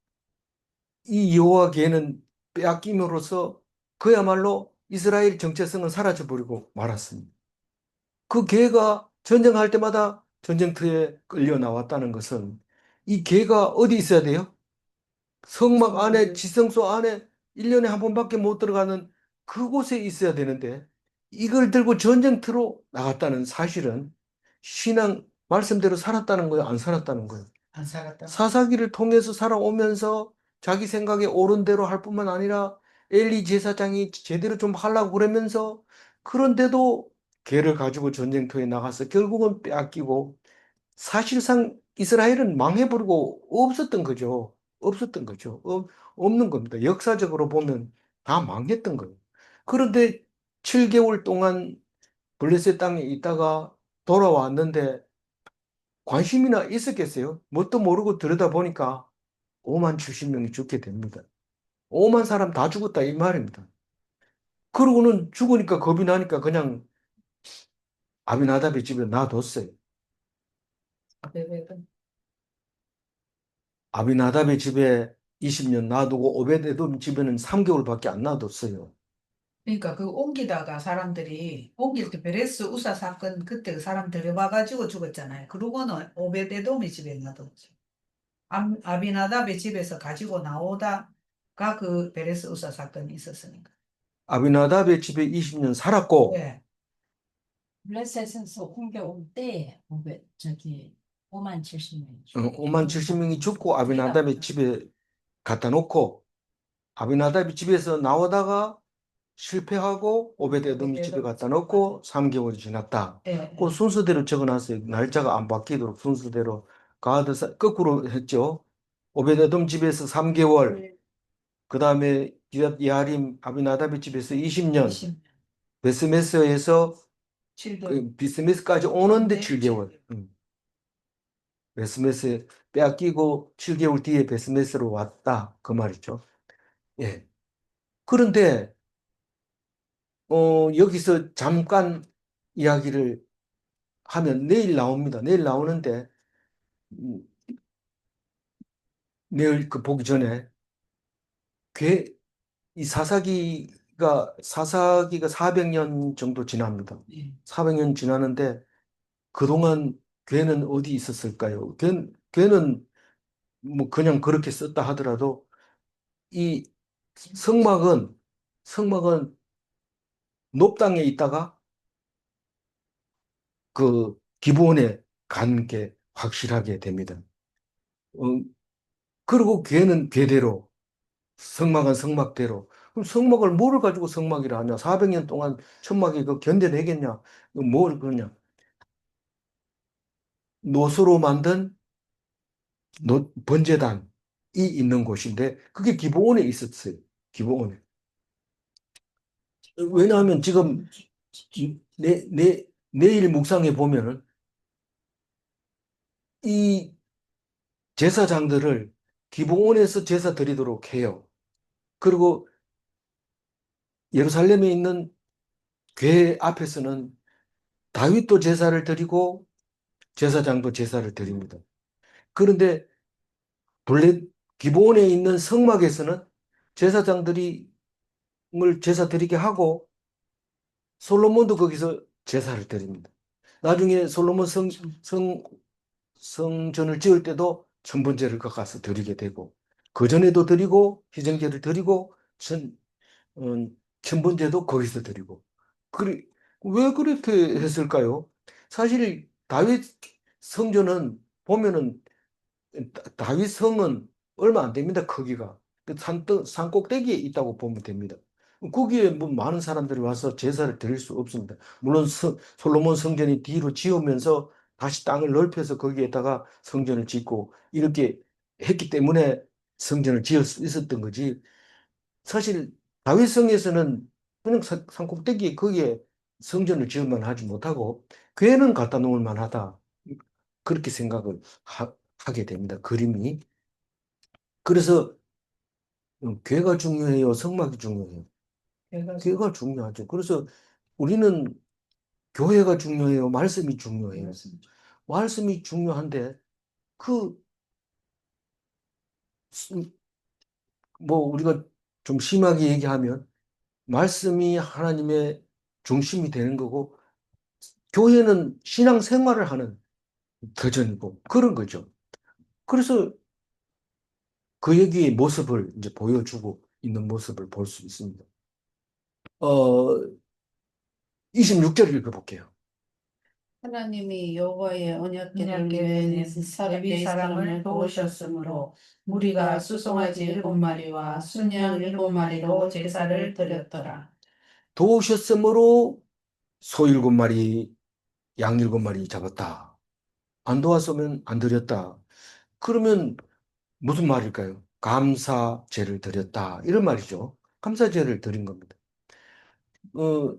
이 여호와 계는 빼앗김으로써 그야말로 이스라엘 정체성은 사라져버리고 말았습니다. 그 개가 전쟁할 때마다 전쟁터에 끌려 나왔다는 것은 이 개가 어디 있어야 돼요? 성막 안에, 지성소 안에 1년에 한 번밖에 못 들어가는 그곳에 있어야 되는데 이걸 들고 전쟁터로 나갔다는 사실은 신앙 말씀대로 살았다는 거예요? 안 살았다는 거예요? 안 살았다. 사사기를 통해서 살아오면서 자기 생각에 옳은 대로 할 뿐만 아니라 엘리 제사장이 제대로 좀 하려고 그러면서 그런데도 개를 가지고 전쟁터에 나가서 결국은 빼앗기고 사실상 이스라엘은 망해버리고 없었던 거죠. 없었던 거죠. 없는 겁니다. 역사적으로 보면 다 망했던 거예요. 그런데 7개월 동안 블레셋 땅에 있다가 돌아왔는데 관심이나 있었겠어요? 뭣도 모르고 들여다보니까 5만 70명이 죽게 됩니다. 5만 사람 다 죽었다 이 말입니다. 그러고는 죽으니까 겁이 나니까 그냥 아비나답의 집에 놔뒀어요. 아비나답의 집에 20년 놔두고 오베데돔 집에는 3개월밖에 안 놔뒀어요. 그러니까 그 옮기다가 사람들이 옮길 때 베레스 우사 사건 그때 그 사람 데려와가지고 죽었잖아요. 그러고는 오베데돔의 집에 놔뒀죠. 아비나답의 집에서 가지고 나오다가 그 베레스 우사 사건이 있었으니까. 아비나답의 집에 20년 살았고 네. 블레셋에서 옮겨올 때 저기 5만 70명이 5만 70명이 죽고 아비나답의 집에 갖다 놓고 아비나답의 집에서 나오다가 실패하고 오베데돔의 집에 갖다 놓고 3개월이 지났다. 네. 그 순서대로 적어놨어요. 날짜가 안 바뀌도록 순서대로 거꾸로 했죠. 오베데돔 집에서 3개월, 그 다음에 기럇 야림 아비나답의 집에서 20년, 20년. 베스메스에서 7개월. 그 비스메스까지 오는데 네, 7개월. 베스메스 빼앗기고 7개월 뒤에 베스메스로 왔다. 그 말이죠. 예. 그런데 여기서 잠깐 이야기를 하면 내일 나옵니다. 내일 나오는데 음, 내일 그 보기 전에 이 사사기가 400년 정도 지납니다. 네. 400년 지나는데 그동안 괴는 어디 있었을까요? 괴는 뭐 그냥 그렇게 썼다 하더라도 이 성막은 높당에 있다가 그 기브온에 간 게 확실하게 됩니다. 어, 그리고 괴는 괴대로 성막은 성막대로. 그럼 성막을 뭐를 가지고 성막이라 하냐? 400년 동안 천막이 그 견뎌내겠냐? 뭘 그러냐? 노수로 만든 번제단이 있는 곳인데 그게 기브온에 있었어요. 기브온에. 왜냐하면 지금 내일 묵상해 보면은 이 제사장들을 기브온에서 제사 드리도록 해요. 그리고 예루살렘에 있는 궤 앞에서는 다윗도 제사를 드리고 제사장도 제사를 드립니다. 그런데 기브온에 있는 성막에서는 제사장들이 을 제사 드리게 하고 솔로몬도 거기서 제사를 드립니다. 나중에 솔로몬 성전을 지을 때도 천번제를 거기 가서 드리게 되고 그 전에도 드리고 희생제를 드리고 어, 천번제도 거기서 드리고 왜 그렇게 했을까요? 사실 다윗 성전은 보면은 다윗 성은 얼마 안 됩니다. 크기가 그 산 꼭대기에 있다고 보면 됩니다. 거기에 뭐 많은 사람들이 와서 제사를 드릴 수 없습니다. 물론 솔로몬 성전이 뒤로 지으면서 다시 땅을 넓혀서 거기에다가 성전을 짓고 이렇게 했기 때문에 성전을 지을 수 있었던 거지. 사실 다윗성에서는 그냥 산 꼭대기에 거기에 성전을 지을만 하지 못하고 교회는 갖다 놓을 만하다. 그렇게 생각을 하게 됩니다. 그림이. 그래서 교회가 중요해요? 성막이 중요해요? 교회가 중요하죠. 그래서 우리는 교회가 중요해요? 말씀이 중요해요? 말씀이 중요한데 그 뭐 우리가 좀 심하게 얘기하면 말씀이 하나님의 중심이 되는 거고 교회는 신앙생활을 하는 터전이고 그런 거죠. 그래서 그 얘기의 모습을 이제 보여주고 있는 모습을 볼 수 있습니다. 26절 읽어볼게요. 하나님이 여호와의 언약궤를 언약궤를 위해 레위 사람을 도우셨으므로 무리가 수송아지 7마리와 순양 7마리로 제사를 드렸더라. 도우셨으므로 소 7마리, 양 7마리 잡았다. 안 도왔으면 안 드렸다. 그러면 무슨 말일까요? 감사제를 드렸다. 이런 말이죠. 감사제를 드린 겁니다. 어,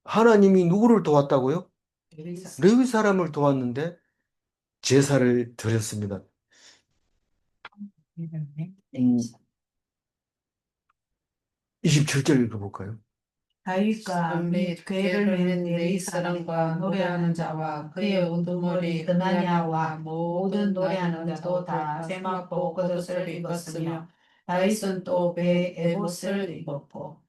하나님이 누구를 도왔다고요? 레위 사람을 도왔는데 제사를 드렸습니다. 음, 27절 읽어볼까요? 다윗과 및 궤를 맨 레위 사람과 노래하는 자와 그의 우두머리 드나냐와 모든 노래하는 자도 다 세마포 겉옷을 입었으며 다윗은 또 배 에봇을 입었고.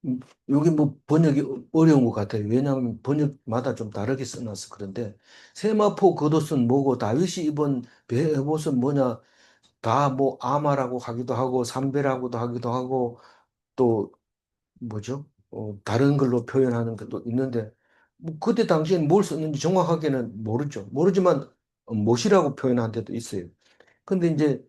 음, 여기 뭐 번역이 어려운 것 같아요. 왜냐하면 번역마다 좀 다르게 써놔서 그런데 세마포 겉옷은 뭐고 다윗이 입은 베옷은 뭐냐 다 뭐 아마라고 하기도 하고 삼베라고도 하기도 하고 또 뭐죠? 다른 걸로 표현하는 것도 있는데 뭐 그때 당시엔 뭘 썼는지 정확하게는 모르죠. 모르지만 못이라고 표현한 데도 있어요. 근데 이제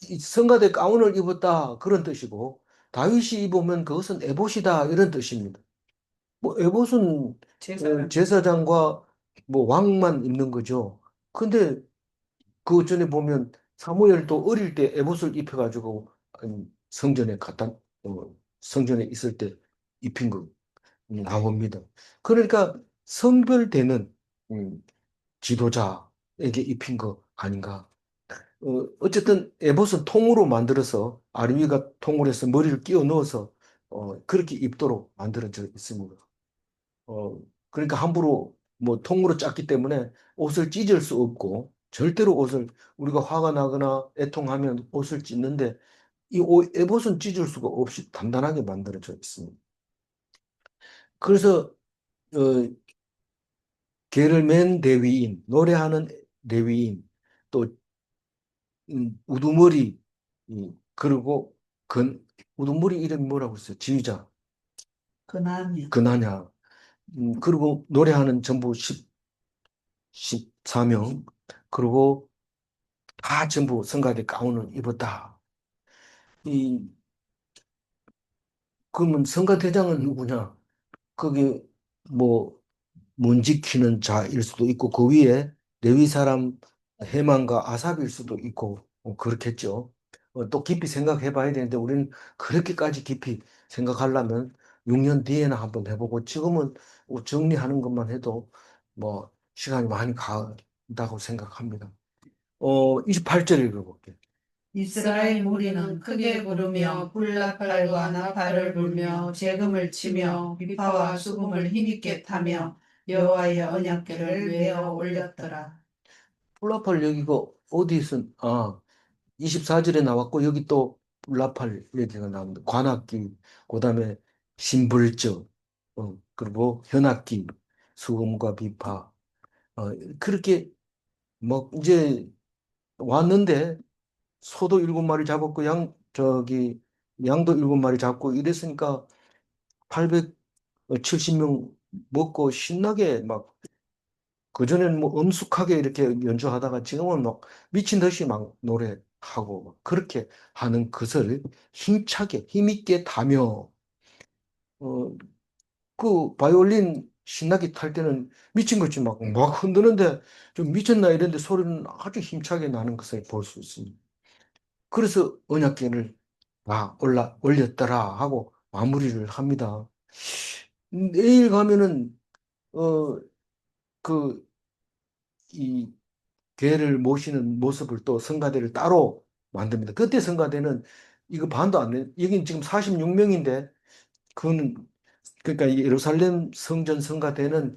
이 성가대 가운을 입었다 그런 뜻이고 다윗이 입으면 그것은 에봇이다 이런 뜻입니다. 뭐 에봇은 제사장과 뭐 왕만 입는 거죠. 근데 그 전에 보면 사무엘도 어릴 때 에봇을 입혀가지고 성전에 성전에 있을 때 입힌 거 나옵니다. 그러니까 성별되는 음, 지도자에게 입힌 거 아닌가. 어쨌든 에봇은 통으로 만들어서 아르미가 통으로 해서 머리를 끼워 넣어서 그렇게 입도록 만들어져 있습니다. 그러니까 함부로 뭐 통으로 짰기 때문에 옷을 찢을 수 없고 절대로 옷을 우리가 화가 나거나 애통하면 옷을 찢는데 에봇은 찢을 수가 없이 단단하게 만들어져 있습니다. 그래서 어, 개를 맨 레위인, 노래하는 레위인, 또 우두머리, 그리고 우두머리 이름이 뭐라고 했어요? 지휘자, 그나냐. 그나냐. 그리고 노래하는 전부 14명, 그리고 다 전부 성가대 가운을 입었다. 이, 그러면 성가대장은 누구냐? 그게 뭐 문 지키는 자일 수도 있고 그 위에 레위 사람 헤만과 아삽일 수도 있고 그렇겠죠. 또 깊이 생각해 봐야 되는데 우리는 그렇게까지 깊이 생각하려면 6년 뒤에나 한번 해보고 지금은 정리하는 것만 해도 뭐 시간이 많이 간다고 생각합니다. 28절 읽어볼게요. 이스라엘 무리는 크게 부르며 불나팔과 나팔을 불며 재금을 치며 비파와 수금을 힘있게 타며 여호와의 언약궤를 메어 올렸더라. 폴라팔 여기가 어디서 24절에 나왔고 여기 또 폴라팔 얘기가 나옵니다. 관악기, 그다음에 신불적, 그리고 현악기, 수금과 비파. 그렇게 뭐 이제 왔는데 소도 7마리 잡았고 양도 7마리 잡고 이랬으니까 870명 먹고 신나게 막 그전에는 뭐 엄숙하게 이렇게 연주하다가 지금은 막 미친 듯이 막 노래하고 막 그렇게 하는 것을 힘차게 힘있게 타며 어, 그 바이올린 신나게 탈 때는 미친 것이 막 흔드는데 좀 미쳤나 이런데 소리는 아주 힘차게 나는 것을 볼 수 있습니다. 그래서 언약궤를 다 올렸더라 하고 마무리를 합니다. 내일 가면은, 어, 그, 이 괴를 모시는 모습을 또 성가대를 따로 만듭니다. 그때 성가대는 이거 반도 안 돼. 여긴 지금 46명인데, 그거는, 그러니까 이 예루살렘 성전 성가대는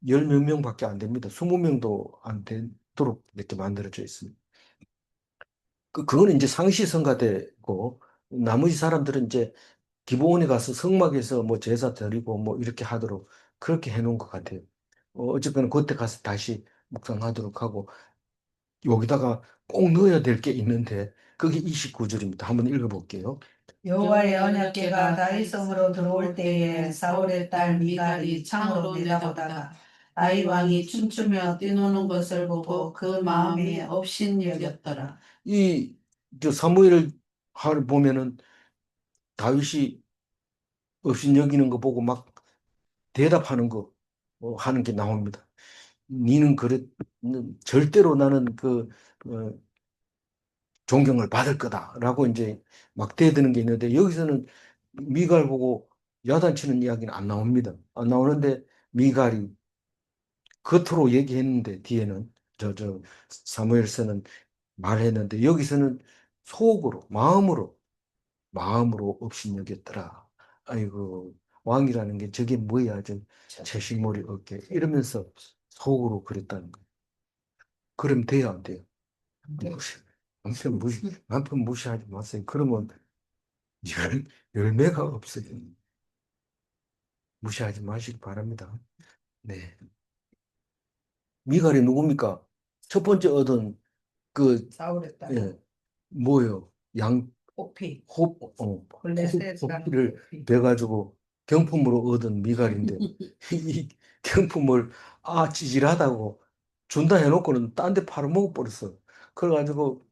열 몇 명밖에 안 됩니다. 20명도 안 되도록 이렇게 만들어져 있습니다. 그거는 이제 상시 성가대고, 나머지 사람들은 이제 기본에 가서 성막에서 뭐 제사 드리고 뭐 이렇게 하도록 그렇게 해놓은 것 같아요. 어쨌거나 그때 가서 다시 묵상하도록 하고, 여기다가 꼭 넣어야 될 게 있는데, 그게 29절입니다. 한번 읽어볼게요. 여호와의 언약궤가 다윗성으로 들어올 때에 사울의 딸 미갈이 창으로 내다보다가 다윗 왕이 춤추며 뛰노는 것을 보고 그 마음에 업신여겼더라. 저 사무엘 하를 보면은 다윗이 업신여기는 거 보고 막 대답하는 거 하는 게 나옵니다. 니는 그래 절대로 나는 어, 존경을 받을 거다라고 이제 막 대드는 게 있는데, 여기서는 미갈 보고 야단치는 이야기는 안 나옵니다. 안 나오는데 미갈이 겉으로 얘기했는데 뒤에는 저 사무엘서는 말했는데, 여기서는 속으로 마음으로 업신여겼더라. 아이고, 왕이라는 게 저게 뭐야, 저 채식머리 어깨 이러면서 속으로 그랬다는 거예요. 그럼 돼야 안 돼요? 무시, 남편 무시하지 마세요. 그러면 열매가 없어요. 무시하지 마시기 바랍니다. 네. 미갈이 누굽니까? 첫 번째 얻은 그, 사울의 딸 예, 뭐요? 호피. 호피를 베가지고 경품으로 얻은 미갈인데, 이 경품을 찌질하다고 준다 해놓고는 딴 데 팔아먹어 버렸어. 그래가지고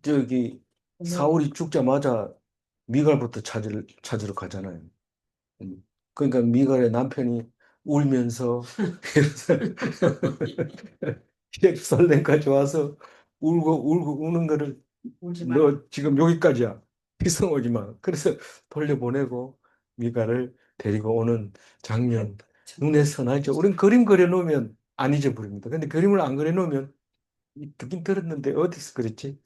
저기 사울이 죽자마자 미갈부터 찾으러 가잖아요. 그러니까 미갈의 남편이 울면서 예루살렘까지 와서 울고 우는 거를, 울지 마. 너 지금 여기까지야. 피성 오지 마. 그래서 돌려보내고 미갈을 데리고 오는 장면, 눈에 선하죠. 우린 그림 그려놓으면 안 잊어버립니다. 근데 그림을 안 그려놓으면 듣긴 들었는데 어디서 그랬지?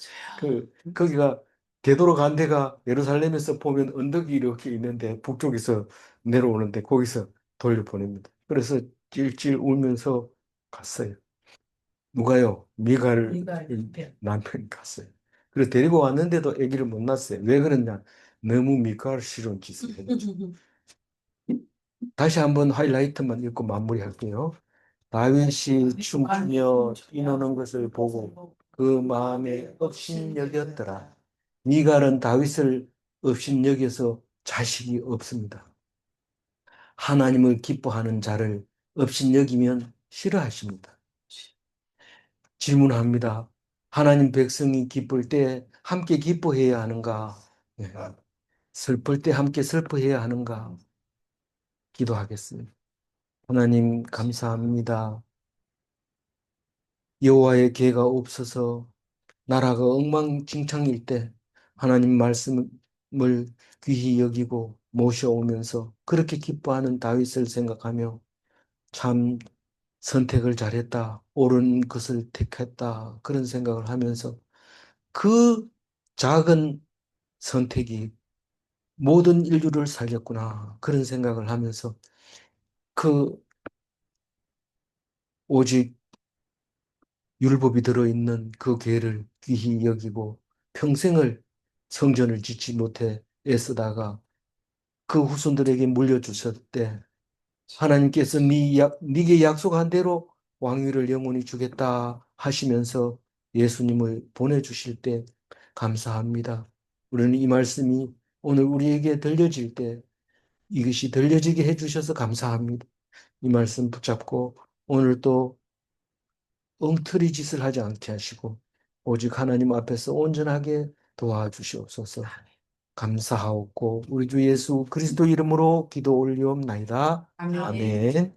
거기가 되도록한 데가 예루살렘에서 보면 언덕이 이렇게 있는데 북쪽에서 내려오는데 거기서 돌려보냅니다. 그래서 찔찔 울면서 갔어요. 누가요? 미갈 남편이 갔어요. 그래서 데리고 왔는데도 아기를 못 낳았어요. 왜 그랬냐? 너무 미갈스러운 짓을 했죠. 다시 한번 하이라이트만 읽고 마무리할게요. 다윗이 춤추며 뛰노는 것을 보고 그 마음에 업신여겼더라. 미갈은 다윗을 업신여겨서 자식이 없습니다. 하나님을 기뻐하는 자를 업신여기면 싫어하십니다. 질문합니다. 하나님 백성이 기쁠 때 함께 기뻐해야 하는가? 네. 슬플 때 함께 슬퍼해야 하는가? 기도하겠습니다. 하나님 감사합니다. 여호와의 계가 없어서 나라가 엉망진창일 때 하나님 말씀을 귀히 여기고 모셔오면서 그렇게 기뻐하는 다윗을 생각하며 참 선택을 잘했다, 옳은 것을 택했다, 그런 생각을 하면서 그 작은 선택이 모든 인류를 살렸구나, 그런 생각을 하면서 그 오직 율법이 들어있는 그 괴를 귀히 여기고 평생을 성전을 짓지 못해 애쓰다가 그 후손들에게 물려주셨을 때 하나님께서 네게 약속한 대로 왕위를 영원히 주겠다 하시면서 예수님을 보내주실 때 감사합니다. 우리는 이 말씀이 오늘 우리에게 들려질 때 이것이 들려지게 해주셔서 감사합니다. 이 말씀 붙잡고 오늘 또 엉터리 짓을 하지 않게 하시고 오직 하나님 앞에서 온전하게 도와주시옵소서. 감사하옵고 우리 주 예수 그리스도 이름으로 기도 올리옵나이다. 아멘. 아멘.